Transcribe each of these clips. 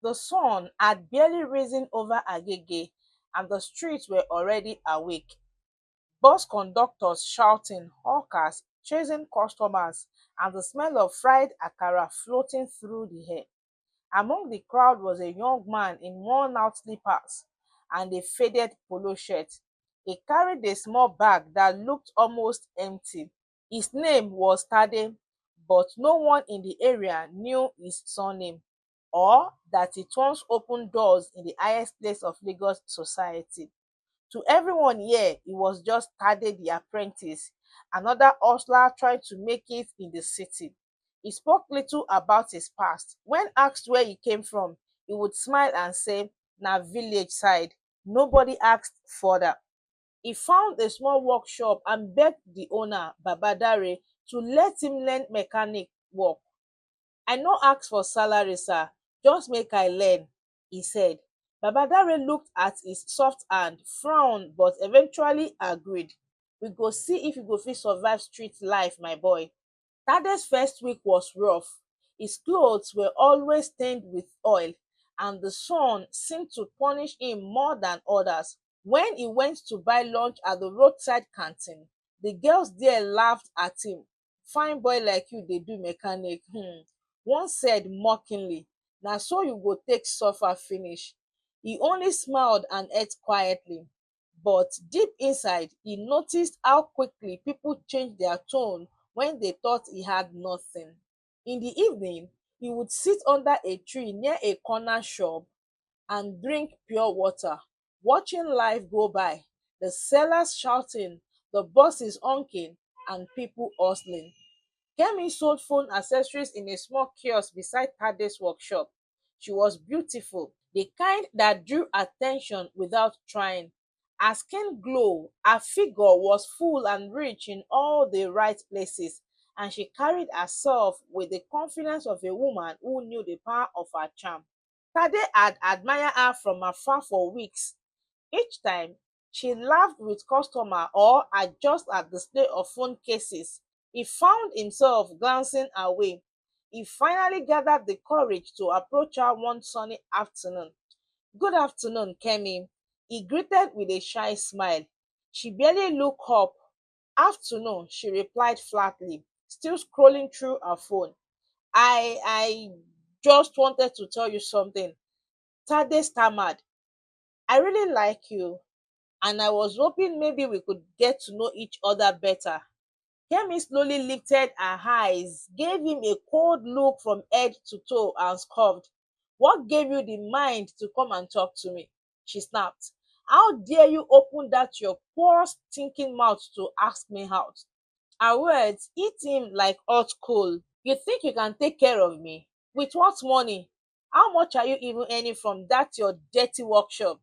The sun had barely risen over Agege, and the streets were already awake. Bus conductors shouting, hawkers chasing customers, and the smell of fried akara floating through the air. Among the crowd was a young man in worn out slippers and a faded polo shirt. He carried a small bag that looked almost empty. His name was Tade, but no one in the area knew his surname or that it once opened doors in the highest place of Lagos society. To everyone here, he was just Tade the apprentice, another hustler trying to make it in the city. He spoke little about his past. When asked where he came from, he would smile and say, "Na village side." Nobody asked further. He found a small workshop and begged the owner, Babadare, to let him learn mechanic work. "I no ask for salary, sir, just make I learn," he said. Babadare looked at his soft hand, frowned, but eventually agreed. "We go see if you go fit survive street life, my boy." Tade's first week was rough. His clothes were always stained with oil, and the sun seemed to punish him more than others. When he went to buy lunch at the roadside canteen, the girls there laughed at him. "Fine boy like you dey do mechanic," one said mockingly. "Na so you go take suffer finish." He only smiled and ate quietly. But deep inside, he noticed how quickly people changed their tone when they thought he had nothing. In the evening, he would sit under a tree near a corner shop and drink pure water, watching life go by, the sellers shouting, the buses honking, and people hustling. Kemi sold phone accessories in a small kiosk beside Tade's workshop. She was beautiful, the kind that drew attention without trying. Her skin glowed, her figure was full and rich in all the right places, and she carried herself with the confidence of a woman who knew the power of her charm. Tade had admired her from afar for weeks. Each time she laughed with customer or adjust at display of phone cases, he found himself glancing away. He finally gathered the courage to approach her one sunny afternoon. "Good afternoon, Kemi," he greeted with a shy smile. She barely looked up. "Afternoon," she replied flatly, still scrolling through her phone. I just wanted to tell you something." Tade stammered. "I really like you, and I was hoping maybe we could get to know each other better." Kemi slowly lifted her eyes, gave him a cold look from head to toe, and scoffed. "What gave you the mind to come and talk to me?" she snapped. "How dare you open that your poor stinking mouth to ask me out?" Her words hit him like hot coal. "You think you can take care of me? With what money? How much are you even earning from that your dirty workshop?"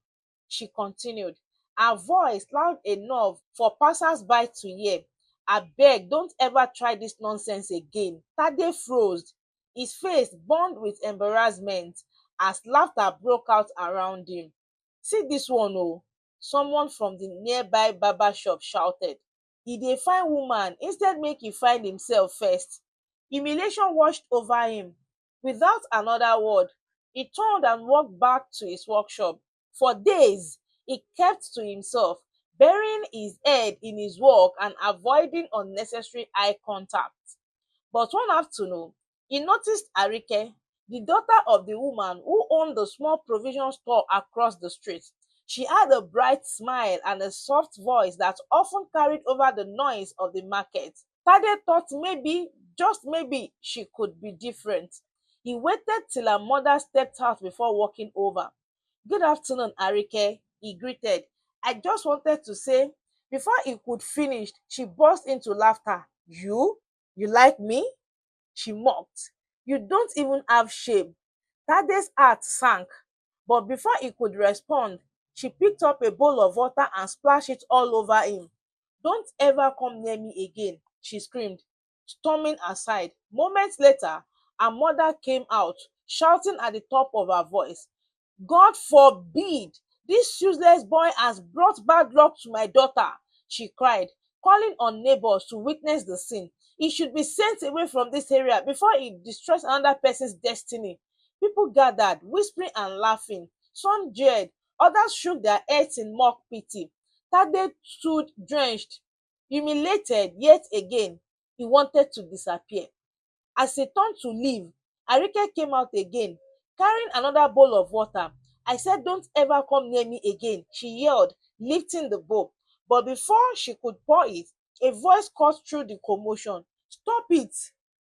she continued, her voice loud enough for passers-by to hear. "Abeg, don't ever try this nonsense again." Tade froze, his face burned with embarrassment as laughter broke out around him. "See this one oh," someone from the nearby barber shop shouted. "He dey find woman, instead make e find himself first." Humiliation washed over him. Without another word, he turned and walked back to his workshop. For days, he kept to himself, burying his head in his work and avoiding unnecessary eye contact. But one afternoon, he noticed Arike, the daughter of the woman who owned the small provision store across the street. She had a bright smile and a soft voice that often carried over the noise of the market. Tade thought maybe, just maybe, she could be different. He waited till her mother stepped out before walking over. "Good afternoon, Arike," he greeted. "I just wanted to say—" Before he could finish, she burst into laughter. "You? You like me?" she mocked. "You don't even have shame." Tade's heart sank, but before he could respond, she picked up a bowl of water and splashed it all over him. "Don't ever come near me again," she screamed, storming aside. Moments later, her mother came out, shouting at the top of her voice, "God forbid! This useless boy has brought bad luck to my daughter," she cried, calling on neighbors to witness the scene. "He should be sent away from this area before he destroys another person's destiny." People gathered, whispering and laughing. Some jeered, others shook their heads in mock pity. Tade stood drenched, humiliated yet again. He wanted to disappear. As he turned to leave, Arike came out again, carrying another bowl of water. I said, "Don't ever come near me again," she yelled, lifting the bowl. But before she could pour it, a voice cut through the commotion. "Stop it!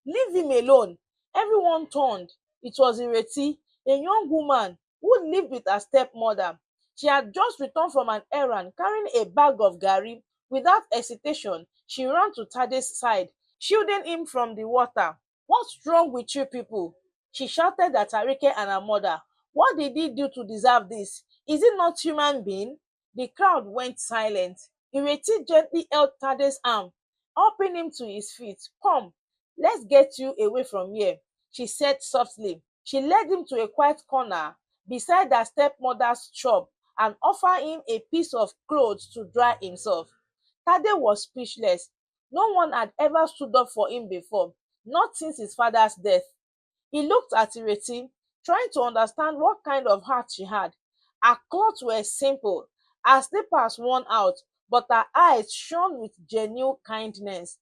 Leave him alone." Everyone turned. It was Ireti, a young woman who lived with her stepmother. She had just returned from an errand carrying a bag of garri. Without hesitation, she ran to Tade's side, shielding him from the water. "What's wrong with you people?" she shouted at Arike and her mother. "What did he do to deserve this? Is he not human being?" The crowd went silent. Ireti gently held Tade's arm, helping him to his feet. "Come, let's get you away from here," she said softly. She led him to a quiet corner beside her stepmother's shop and offered him a piece of clothes to dry himself. Tade was speechless. No one had ever stood up for him before, not since his father's death. He looked at Ireti, trying to understand what kind of heart she had. Her clothes were simple, her slippers worn out, but her eyes shone with genuine kindness.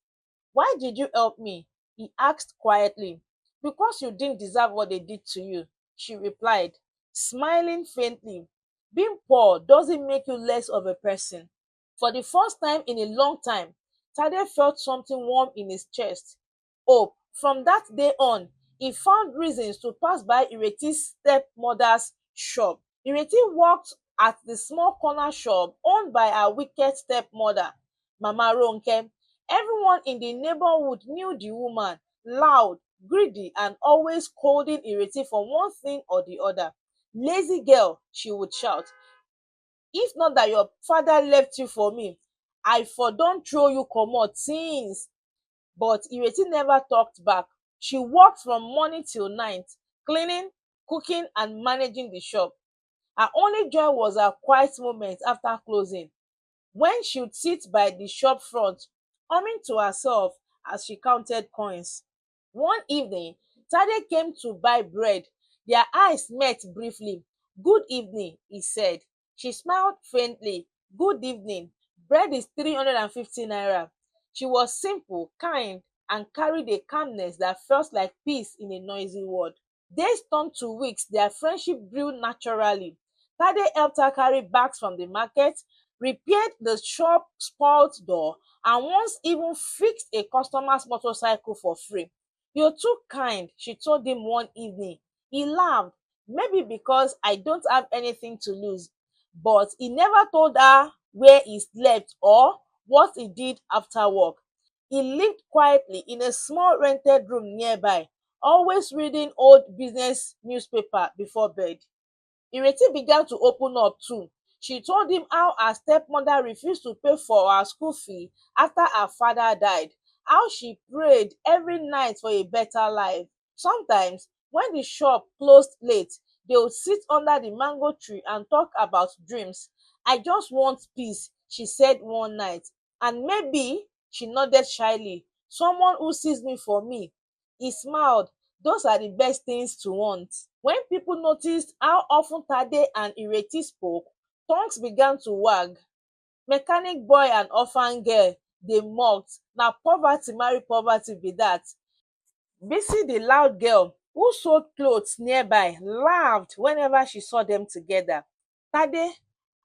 "Why did you help me?" he asked quietly. "Because you didn't deserve what they did to you," she replied, smiling faintly. "Being poor doesn't make you less of a person." For the first time in a long time, Tade felt something warm in his chest. Hope. From that day on, he found reasons to pass by Ireti's stepmother's shop. Ireti worked at the small corner shop owned by her wicked stepmother, Mama Ronke. Everyone in the neighborhood knew the woman, loud, greedy, and always scolding Ireti for one thing or the other. "Lazy girl," she would shout. "If not that your father left you for me, I for don throw you comot since." But Ireti never talked back. She worked from morning till night, cleaning, cooking, and managing the shop. Her only joy was her quiet moments after closing, when she would sit by the shop front, humming to herself as she counted coins. One evening, Tade came to buy bread. Their eyes met briefly. "Good evening," he said. She smiled faintly. "Good evening. Bread is 350 naira." She was simple, kind, and carried a calmness that felt like peace in a noisy world. Days turned to weeks. Their friendship grew naturally. Tade helped her carry bags from the market, repaired the shop spoiled door, and once even fixed a customer's motorcycle for free. "You're too kind," she told him one evening. He laughed, maybe because I don't have anything to lose. But he never told her where he slept or what he did after work. He lived quietly in a small rented room nearby, always reading old business newspaper before bed. Ireti began to open up too. She told him how her stepmother refused to pay for her school fee after her father died, how she prayed every night for a better life. Sometimes, when the shop closed late, they would sit under the mango tree and talk about dreams. "I just want peace," she said one night. "And maybe," she nodded shyly, "someone who sees me for me." He smiled. "Those are the best things to want." When people noticed how often Tade and Ireti spoke, tongues began to wag. "Mechanic boy and orphan girl," they mocked. "Na poverty marry poverty be that." Bisi, the loud girl who sold clothes nearby, laughed whenever she saw them together. "Tade,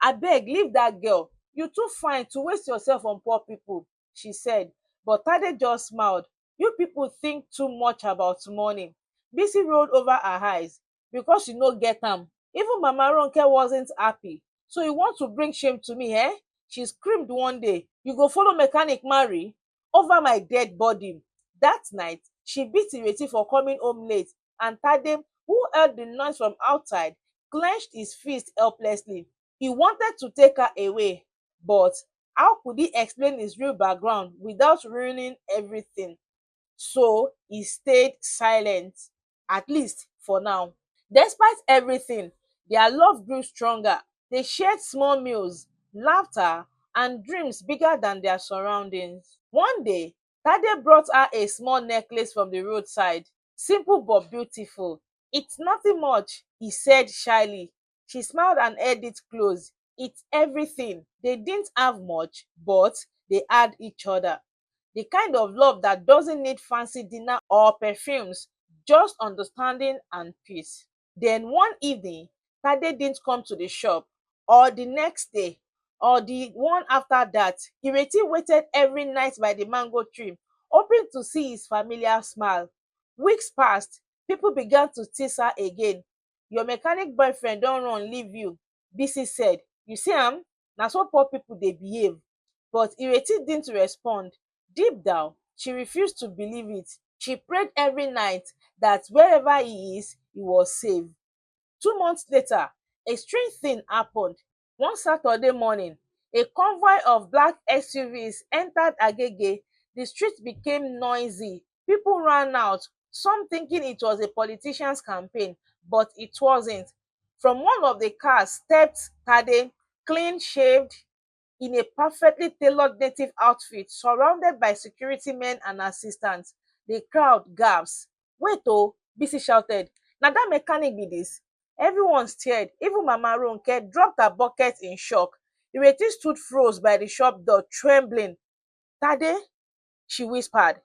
abeg leave that girl. You too fine to waste yourself on poor people," she said. But Tade just smiled. "You people think too much about money." Bisi rolled over her eyes. "Because you no get am. Even Mama Ronke wasn't happy. So you want to bring shame to me, eh?" She screamed one day. "You go follow mechanic marry over my dead body." That night, she beat Ireti for coming home late, and Tade, who heard the noise from outside, clenched his fist helplessly. He wanted to take her away, but how could he explain his real background without ruining everything? So he stayed silent, at least for now. Despite everything, their love grew stronger. They shared small meals, laughter, and dreams bigger than their surroundings. One day, Tade brought her a small necklace from the roadside, simple but beautiful. It's nothing much, he said shyly. She smiled and held it close. It's everything. They didn't have much, but they had each other. The kind of love that doesn't need fancy dinner or perfumes, just understanding and peace. Then one evening, Tade didn't come to the shop, or the next day, or the one after that. Ireti waited every night by the mango tree, hoping to see his familiar smile. Weeks passed. People began to tease her again. Your mechanic boyfriend don run leave you, Bisi said. You see am, na so poor people dey behave. But Ireti didn't respond. Deep down, she refused to believe it. She prayed every night that wherever he is, he was safe. 2 months later, a strange thing happened. One Saturday morning, a convoy of black SUVs entered Agege. The streets became noisy. People ran out, some thinking it was a politician's campaign, but it wasn't. From one of the cars stepped Tade, clean shaved, in a perfectly tailored native outfit, surrounded by security men and assistants. The crowd gasped. Wait oh, Bisi shouted. Na that mechanic be this? Everyone stared. Even Mama Ronke dropped her bucket in shock. Ireti stood froze by the shop door, trembling. Tade, she whispered.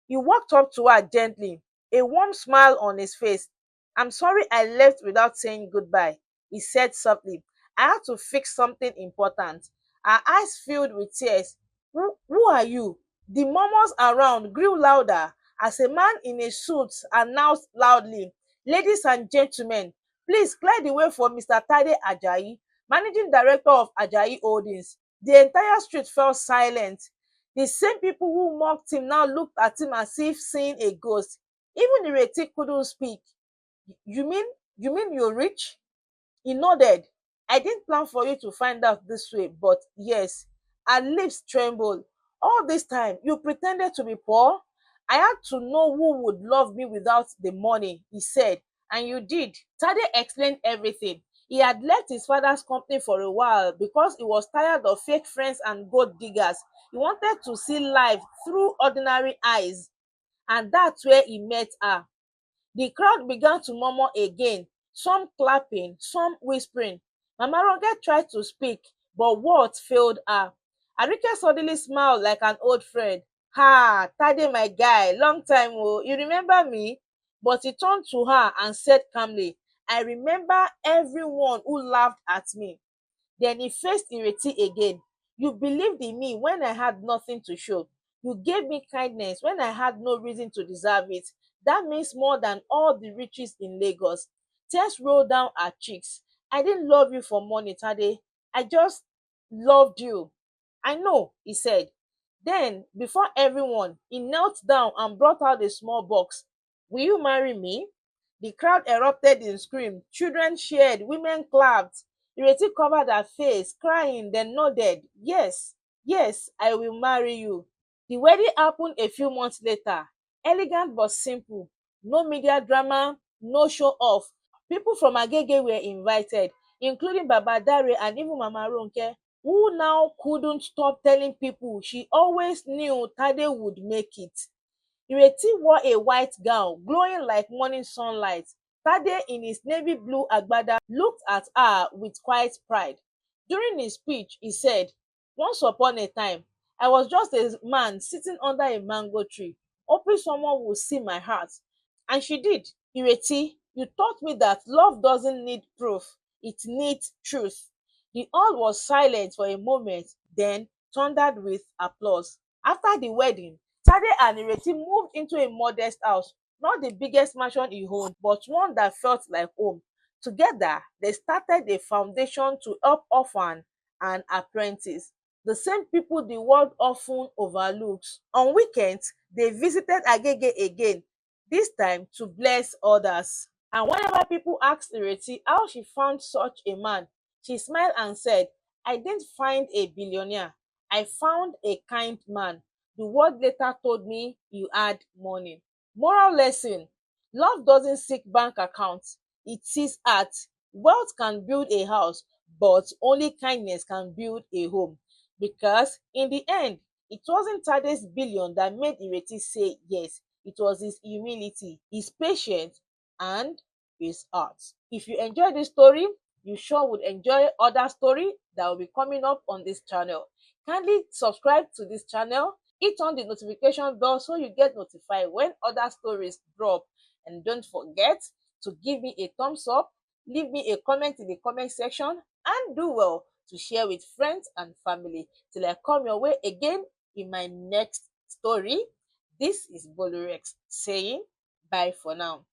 He walked up to her gently, a warm smile on his face. I'm sorry I left without saying goodbye, he said softly. I had to fix something important. Her eyes filled with tears. Who are you? The murmurs around grew louder as a man in a suit announced loudly, Ladies and gentlemen, please clear the way for Mr. Tade Ajayi, Managing Director of Ajayi Holdings. The entire street fell silent. The same people who mocked him now looked at him as if seeing a ghost. Even Ireti couldn't speak. You mean you're rich? He nodded. I didn't plan for you to find out this way, but yes. Her lips trembled. All this time, you pretended to be poor? I had to know who would love me without the money, he said. And you did. Tade explained everything. He had left his father's company for a while because he was tired of fake friends and gold diggers. He wanted to see life through ordinary eyes. And that's where he met her. The crowd began to murmur again, some clapping, some whispering. Mama Ronke tried to speak, but words failed her. Arike suddenly smiled like an old friend. Ha, Tade, my guy, long time oh, you remember me? But he turned to her and said calmly, I remember everyone who laughed at me. Then he faced Ireti again. You believed in me when I had nothing to show. You gave me kindness when I had no reason to deserve it. That means more than all the riches in Lagos. Tears rolled down her cheeks. I didn't love you for money, Tade. I just loved you. I know, he said. Then, before everyone, he knelt down and brought out a small box. Will you marry me? The crowd erupted in screams. Children cheered, women clapped. Ireti covered her face, crying, then nodded. Yes, yes, I will marry you. The wedding happened a few months later. Elegant but simple. No media drama, no show off. People from Agege were invited, including Baba Dare and even Mama Ronke, who now couldn't stop telling people she always knew Tade would make it. Ireti wore a white gown, glowing like morning sunlight. Tade, in his navy blue agbada, looked at her with quiet pride. During his speech, he said, Once upon a time, I was just a man sitting under a mango tree, hoping someone would see my heart. And she did. Ireti, you taught me that love doesn't need proof, it needs truth. The hall was silent for a moment, then thundered with applause. After the wedding, Tade and Ireti moved into a modest house, not the biggest mansion he owned, but one that felt like home. Together, they started a foundation to help orphan and apprentice, the same people the world often overlooks. On weekends, they visited Agege again, this time to bless others. And whenever people asked Ireti how she found such a man, she smiled and said, I didn't find a billionaire. I found a kind man. The world later told me you had money. Moral lesson: love doesn't seek bank accounts, it seeks heart. Wealth can build a house, but only kindness can build a home. Because in the end, it wasn't Tade's billion that made Ireti say yes, it was his humility, his patience, and is art. If you enjoy this story, you sure would enjoy other story that will be coming up on this channel. Kindly subscribe to this channel, hit on the notification bell so you get notified when other stories drop. And don't forget to give me a thumbs up, leave me a comment in the comment section, and do well to share with friends and family. Till I come your way again in my next story. This is Bolurex saying bye for now.